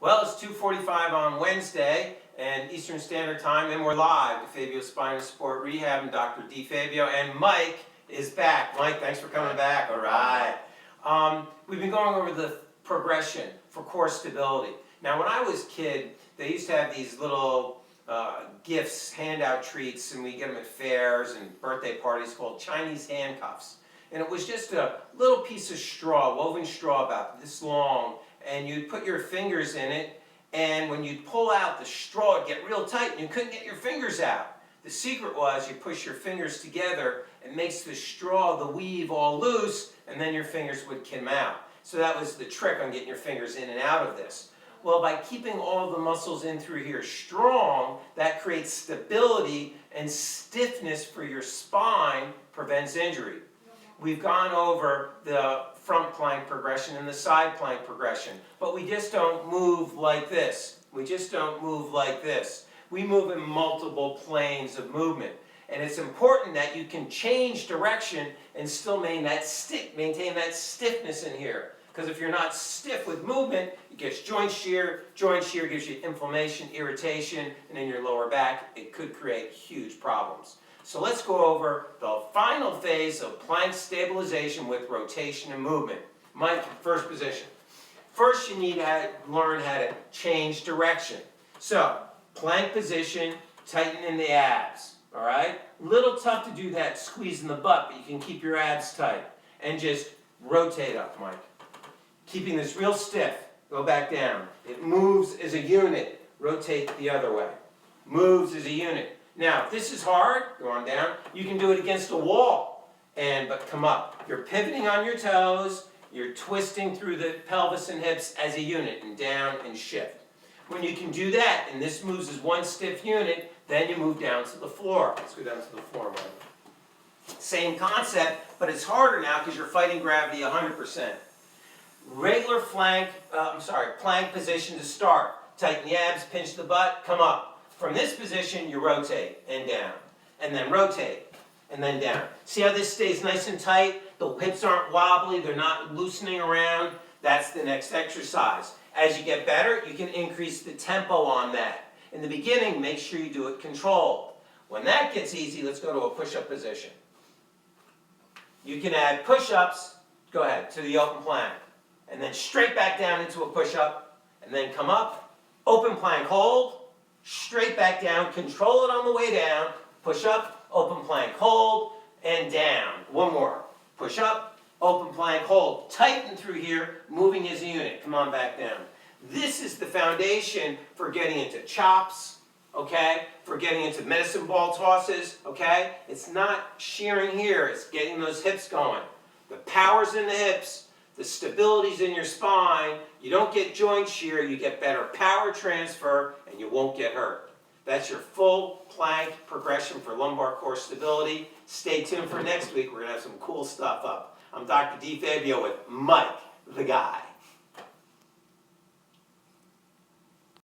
Well, it's 2:45 on Wednesday and Eastern Standard Time, and we're live. DeFabio Spine and Sport Rehab and Dr. DeFabio, and Mike is back. Mike, thanks for coming back. All right. We've been going over the progression for core stability. Now, when I was a kid, they used to have these little gifts, handout treats, and we get them at fairs and birthday parties called Chinese handcuffs. And it was just a little piece of straw, woven straw about this long, and you'd put your fingers in it, and when you'd pull out the straw, it'd get real tight and you couldn't get your fingers out. The secret was you push your fingers together, it makes the straw, the weave all loose, and then your fingers would come out. So that was the trick on getting your fingers in and out of this. Well, by keeping all the muscles in through here strong, that creates stability, and stiffness for your spine prevents injury. We've gone over the front plank progression and the side plank progression, but we just don't move like this. We just don't move like this. We move in multiple planes of movement. And it's important that you can change direction and still maintain that stiffness in here. Because if you're not stiff with movement, it gets joint shear. Joint shear gives you inflammation, irritation, and in your lower back, it could create huge problems. So let's go over the final phase of plank stabilization with rotation and movement. Mike, first position. First, you need to learn how to change direction. So, plank position, tighten in the abs. All right? Little tough to do that squeeze in the butt, but you can keep your abs tight. And just rotate up, Mike. Keeping this real stiff. Go back down. It moves as a unit. Rotate the other way. Moves as a unit. Now, if this is hard, go on down. You can do it against a wall, but come up. You're pivoting on your toes. You're twisting through the pelvis and hips as a unit, and down and shift. When you can do that, and this moves as one stiff unit, then you move down to the floor. Let's go down to the floor, Mike. Same concept, but it's harder now because you're fighting gravity 100%. Regular plank position to start. Tighten the abs, pinch the butt, come up. From this position, you rotate and down, and then rotate, and then down. See how this stays nice and tight? The hips aren't wobbly, they're not loosening around. That's the next exercise. As you get better, you can increase the tempo on that. In the beginning, make sure you do it controlled. When that gets easy, let's go to a push-up position. You can add push-ups, go ahead, to the open plank, and then straight back down into a push-up, and then come up, open plank hold, straight back down, control it on the way down, push up, open plank, hold, and down. One more. Push up, open plank, hold. Tighten through here, moving as a unit. Come on back down. This is the foundation for getting into chops, okay? For getting into medicine ball tosses, okay? It's not shearing here, it's getting those hips going. The power's in the hips, the stability's in your spine. You don't get joint shear, you get better power transfer, and you won't get hurt. That's your full plank progression for lumbar core stability. Stay tuned for next week. We're going to have some cool stuff up. I'm Dr. DeFabio with Mike, the guy.